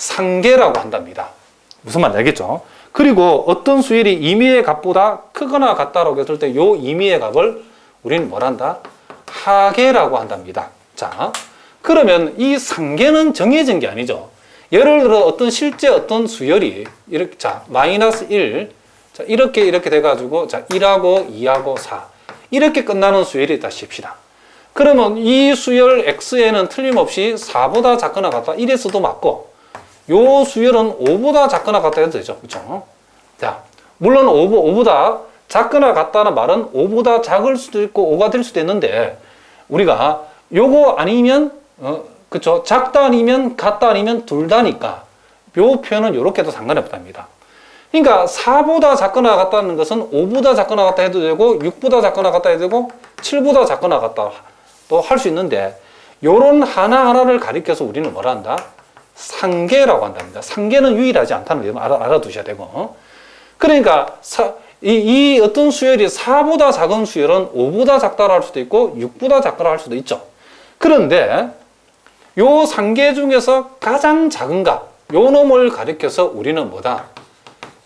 상계라고 한답니다. 무슨 말인지 알겠죠? 그리고 어떤 수열이 임의의 값보다 크거나 같다라고 했을 때 요 임의의 값을 우리는 뭘 한다? 하계라고 한답니다. 자, 그러면 이 상계는 정해진 게 아니죠. 예를 들어 어떤 실제 어떤 수열이 이렇게 자 마이너스 1 자 이렇게 돼가지고 자 1하고 2하고 4 이렇게 끝나는 수열이 있다 칩시다. 그러면 이 수열 x에는 틀림없이 4보다 작거나 같다 1에서도 맞고 요 수열은 5보다 작거나 같다 해도 되죠. 그렇죠? 자, 물론 5보다 작거나 같다는 말은 5보다 작을 수도 있고 5가 될 수도 있는데 우리가 요거 아니면 그쵸? 작다 아니면 같다 아니면 둘 다니까 요 표현은 요렇게도 상관이 없답니다. 그러니까 4보다 작거나 같다는 것은 5보다 작거나 같다 해도 되고 6보다 작거나 같다 해도 되고 7보다 작거나 같다 또 할 수 있는데 요런 하나하나를 가리켜서 우리는 뭐라 한다? 상계라고 한답니다. 상계는 유일하지 않다는 걸 알아두셔야 되고 그러니까 이 어떤 수열이 4보다 작은 수열은 5보다 작다라 할 수도 있고 6보다 작다라 할 수도 있죠. 그런데 요 상계 중에서 가장 작은 값, 요 놈을 가리켜서 우리는 뭐다?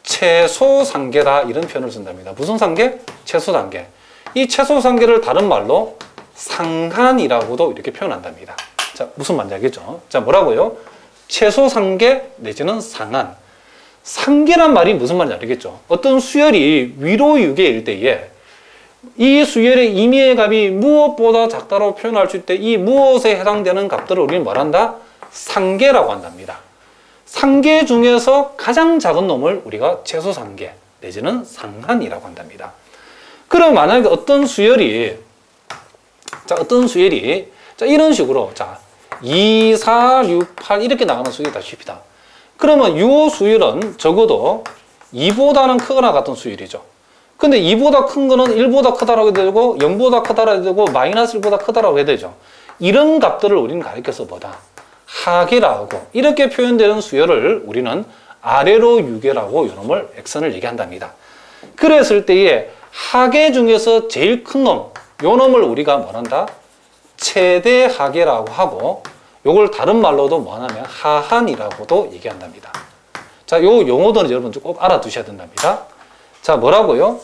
최소 상계다 이런 표현을 쓴답니다. 무슨 상계? 최소 상계. 이 최소 상계를 다른 말로 상한이라고도 이렇게 표현한답니다. 자, 무슨 말인지 알겠죠? 자, 뭐라고요? 최소 상계 내지는 상한. 상계란 말이 무슨 말인지 알겠죠? 어떤 수열이 위로 유계일 때에 이 수열의 임의의 값이 무엇보다 작다고 표현할 수 있을 때 이 무엇에 해당되는 값들을 우리는 뭐란다? 상계라고 한답니다. 상계 중에서 가장 작은 놈을 우리가 최소 상계 내지는 상한이라고 한답니다. 그럼 만약에 어떤 수열이 자 이런 식으로 자 2, 4, 6, 8 이렇게 나가는 수열이다 칩시다. 그러면 이 수열은 적어도 2보다는 크거나 같은 수열이죠. 근데 2보다 큰 거는 1보다 크다라고 해도 되고 0보다 크다라고 해도 되고 마이너스 1보다 크다라고 해도 되죠. 이런 값들을 우리는 가리켜서 뭐다? 하계라고 이렇게 표현되는 수열을 우리는 아래로 유계라고 이놈을 x선을 얘기한답니다. 그랬을 때에 하계 중에서 제일 큰 놈, 요 놈을 우리가 뭐란다? 최대 하계라고 하고 요걸 다른 말로도 뭐냐면 하한이라고도 얘기한답니다. 자, 요 용어들은 여러분들 꼭 알아두셔야 된답니다. 자, 뭐라고요?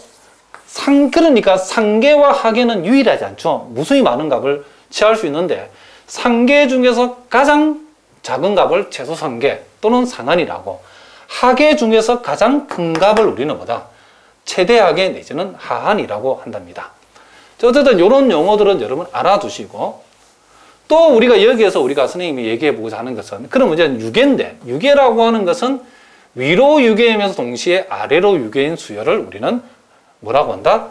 그러니까 상계와 하계는 유일하지 않죠. 무수히 많은 값을 취할 수 있는데 상계 중에서 가장 작은 값을 최소 상계 또는 상한이라고 하계 중에서 가장 큰 값을 우리는 뭐다? 최대 하계 내지는 하한이라고 한답니다. 자, 어쨌든 이런 용어들은 여러분 알아두시고 또 우리가 여기에서 우리가 선생님이 얘기해 보고자 하는 것은 그럼 문제는 유계인데 유계라고 하는 것은 위로 유계이면서 동시에 아래로 유계인 수열을 우리는 뭐라고 한다?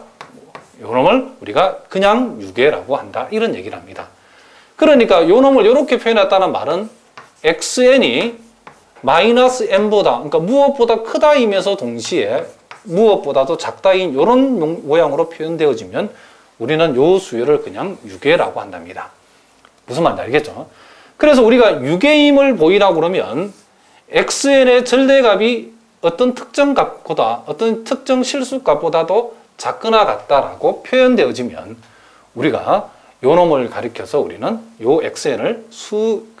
요놈을 우리가 그냥 유계라고 한다. 이런 얘기를 합니다. 그러니까 요놈을 이렇게 표현했다는 말은 xn이 마이너스 n보다 그러니까 무엇보다 크다이면서 동시에 무엇보다도 작다인 이런 모양으로 표현되어지면 우리는 요 수열을 그냥 유계라고 한답니다. 무슨 말인지 알겠죠? 그래서 우리가 유계임을 보이라고 그러면 xn의 절대값이 어떤 특정 값보다 어떤 특정 실수값보다도 작거나 같다라고 표현되어지면 우리가 요 놈을 가리켜서 우리는 요 xn을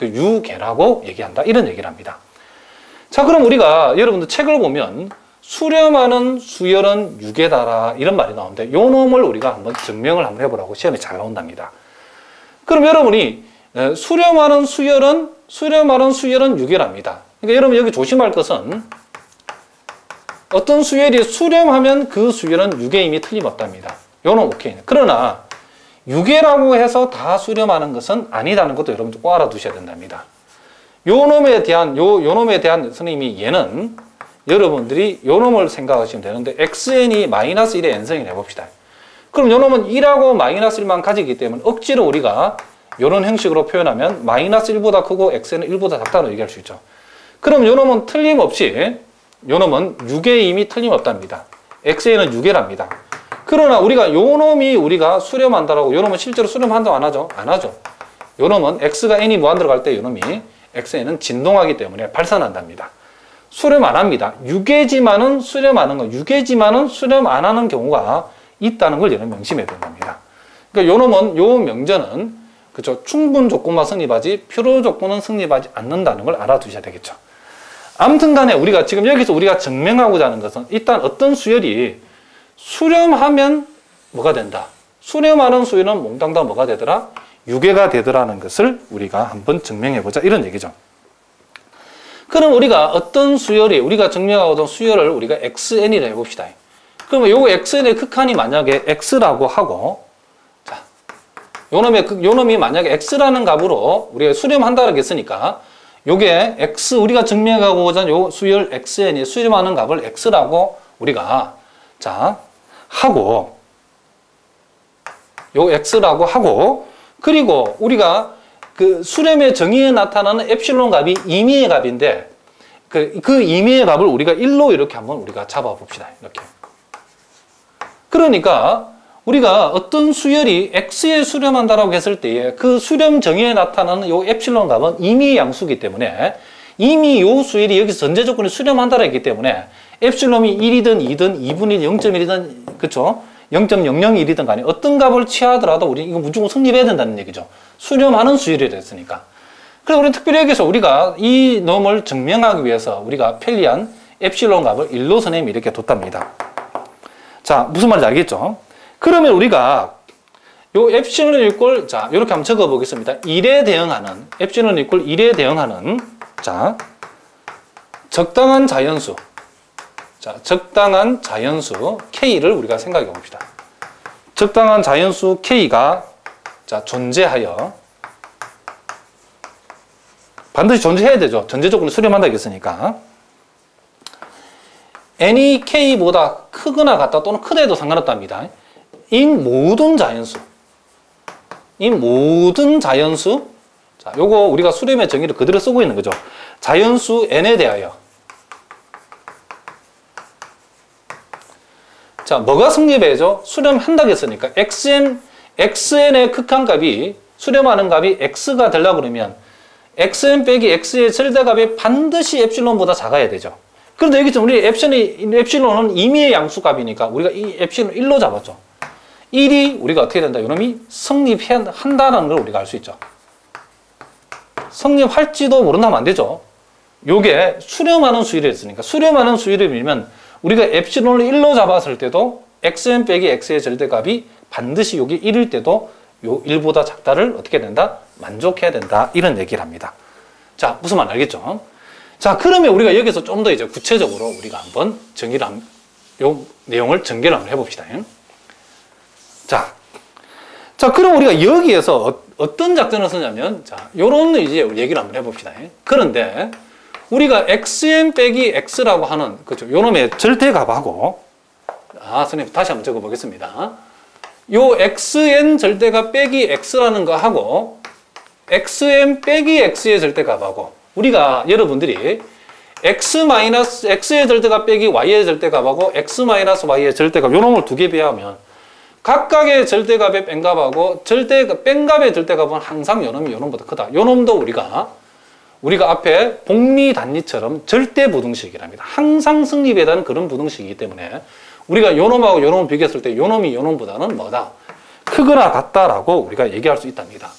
유계라고 얘기한다. 이런 얘기를 합니다. 자, 그럼 우리가 여러분들 책을 보면 수렴하는 수열은 유계다라 이런 말이 나오는데 요 놈을 우리가 한번 증명을 한번 해보라고 시험에 잘 나온답니다. 그럼 여러분이 수렴하는 수열은 유계랍니다. 그러니까 여러분 여기 조심할 것은 어떤 수열이 수렴하면 그 수열은 유계임이 틀림없답니다. 요놈 오케이. 그러나 유계라고 해서 다 수렴하는 것은 아니다는 것도 여러분들 꼭 알아두셔야 된답니다. 요 놈에 대한 선생님이 얘는 여러분들이 요 놈을 생각하시면 되는데 xn이 마이너스 1의 n승이라 해봅시다. 그럼 요 놈은 1하고 마이너스 1만 가지기 때문에 억지로 우리가 요런 형식으로 표현하면 마이너스 1보다 크고 x는 1보다 작다고 얘기할 수 있죠. 그럼 요 놈은 틀림없이 요 놈은 유계임이 틀림없답니다. xn은 유계랍니다. 그러나 우리가 요 놈이 우리가 수렴한다라고 요 놈은 실제로 수렴한다고 안 하죠? 안 하죠. 요 놈은 x가 n이 무한대로 갈 때 요 놈이 xn은 진동하기 때문에 발산한답니다. 수렴 안 합니다. 유계지만은 수렴하는 거, 유계지만은 수렴 안 하는 경우가 있다는 걸 여러분 명심해야 된답니다. 그러니까 요 놈은 요 명제는 그죠 충분 조건만 성립하지 필요 조건은 성립하지 않는다는 걸 알아두셔야 되겠죠. 아무튼 간에 우리가 지금 여기서 우리가 증명하고자 하는 것은 일단 어떤 수열이 수렴하면 뭐가 된다. 수렴하는 수열은 몽땅 다 뭐가 되더라? 유괴가 되더라는 것을 우리가 한번 증명해보자. 이런 얘기죠. 그럼 우리가 어떤 수열이, 우리가 증명하고자 수열을 우리가 xn이라 해봅시다. 그러면 요거 xn의 극한이 만약에 x라고 하고, 자, 요놈이 만약에 x라는 값으로 우리가 수렴한다라고 했으니까, 요게 x, 우리가 증명하고자 요 수열 xn이 수렴하는 값을 x라고 우리가, 자, 하고, 요 x라고 하고, 그리고 우리가 그 수렴의 정의에 나타나는 엡실론 값이 임의의 값인데, 그 임의의 값을 우리가 1로 이렇게 한번 우리가 잡아봅시다. 이렇게. 그러니까 우리가 어떤 수열이 x에 수렴한다라고 했을 때에 그 수렴 정의에 나타나는 요 엡실론 값은 임의의 양수이기 때문에 이미 요 수열이 여기서 전제 조건이 수렴한다라 했기 때문에 엡실론이 1이든 2든 2분의 0.1이든 그쵸? 0.001이든 간에 어떤 값을 취하더라도 우리 이거 무조건 성립해야 된다는 얘기죠. 수렴하는 수열이 됐으니까. 그래서 우리는 특별히 여기서 우리가 이 놈을 증명하기 위해서 우리가 편리한 엡실론 값을 1로 선생님이 이렇게 뒀답니다. 자, 무슨 말인지 알겠죠? 그러면 우리가 요 엡실론 이꼴, 자, 이렇게 한번 적어 보겠습니다. 1에 대응하는, 엡실론 이꼴 1에 대응하는, 자, 적당한 자연수. 자, 적당한 자연수 K를 우리가 생각해 봅시다. 적당한 자연수 K가 자, 존재하여 반드시 존재해야 되죠. 전제 조건을 수렴한다고 했으니까. n이 K보다 크거나 같다 또는 크다 해도 상관없답니다. 인 모든 자연수. 인 모든 자연수. 자, 요거 우리가 수렴의 정의를 그대로 쓰고 있는 거죠. 자연수 n에 대하여. 자, 뭐가 성립해야죠? 수렴한다고 했으니까 xn의 극한값이 수렴하는 값이 x가 되려고 그러면 xn 빼기 x의 절대값이 반드시 엡실론보다 작아야 되죠. 그런데 여기 좀 우리 엡실론은 임의의 양수값이니까 우리가 이 엡실론 1로 잡았죠. 1이 우리가 어떻게 된다? 이놈이 성립한다는 걸 우리가 알 수 있죠. 성립할지도 모른다면 안 되죠. 요게 수렴하는 수열이었으니까 수렴하는 수열을 밀면 우리가 엡실론을 1로 잡았을 때도 xn 빼기 x의 절대값이 반드시 여기 1일 때도 요 1보다 작다를 어떻게 된다? 만족해야 된다. 이런 얘기를 합니다. 자, 무슨 말 알겠죠? 자, 그러면 우리가 여기서 좀 더 이제 구체적으로 우리가 한번 요 내용을 전개를 한번 해봅시다. 자, 그럼 우리가 여기에서 어떤 작전을 쓰냐면, 자, 요런 이제 얘기를 한번 해봅시다. 그런데 우리가 xn 빼기 x라고 하는, 그죠? 요놈의 절대값하고, 선생님 다시 한번 적어보겠습니다. 요 xn 절대값 빼기 x라는 거 하고, xn 빼기 x의 절대값하고, 우리가 여러분들이 x의 절대값 빼기 y의 절대값하고 x-y의 절대값, 요 놈을 두 개 비하면, 각각의 절대값의 뺀값하고, 뺀값의 절대값은 항상 요 놈이 요 놈보다 크다. 요 놈도 우리가 앞에 복리 단위처럼 절대 부등식이랍니다. 항상 성립에 대한 그런 부등식이기 때문에 우리가 요 놈하고 요 놈을 비교했을 때 요 놈이 요 놈보다는 뭐다? 크거나 같다라고 우리가 얘기할 수 있답니다.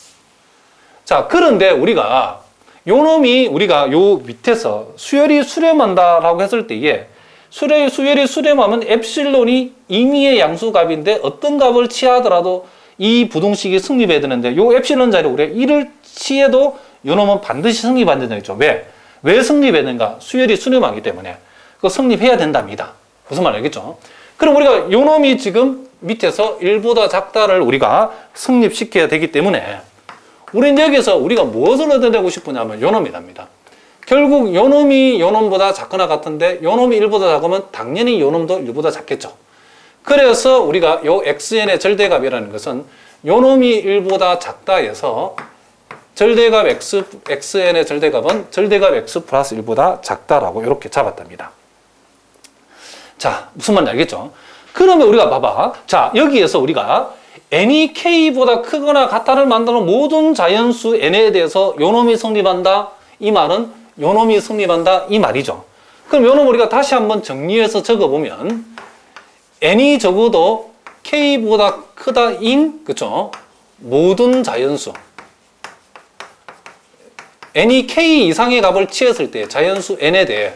자, 그런데 우리가 요 놈이 우리가 요 밑에서 수열이 수렴한다라고 했을 때에 수열이 수렴하면 엡실론이 임의의 양수값인데 어떤 값을 취하더라도 이 부등식이 성립해야 되는데 요 엡실론 자리에 우리가 1을 취해도 요 놈은 반드시 성립 안 된다고 했죠. 왜 성립해야 되는가? 수열이 수렴하기 때문에 그거 성립해야 된답니다. 무슨 말 알겠죠? 그럼 우리가 요 놈이 지금 밑에서 1보다 작다를 우리가 성립시켜야 되기 때문에 우리는 여기서 우리가 무엇을 얻어내고 싶으냐면 요 놈이랍니다. 결국 요 놈이 요 놈보다 작거나 같은데 요 놈이 1보다 작으면 당연히 요 놈도 1보다 작겠죠. 그래서 우리가 요 xn의 절대값이라는 것은 요 놈이 1보다 작다 해서 절대값 xn의 절대값은 절대값 x 플러스 1보다 작다라고 이렇게 잡았답니다. 자, 무슨 말인지 알겠죠? 그러면 우리가 봐봐. 자, 여기에서 우리가 n이 k보다 크거나 같다를 만드는 모든 자연수 n에 대해서 요 놈이 성립한다. 이 말은 요 놈이 성립한다. 이 말이죠. 그럼 요 놈 우리가 다시 한번 정리해서 적어보면 n이 적어도 k보다 크다인, 그쵸? 모든 자연수. n이 k 이상의 값을 취했을 때 자연수 n에 대해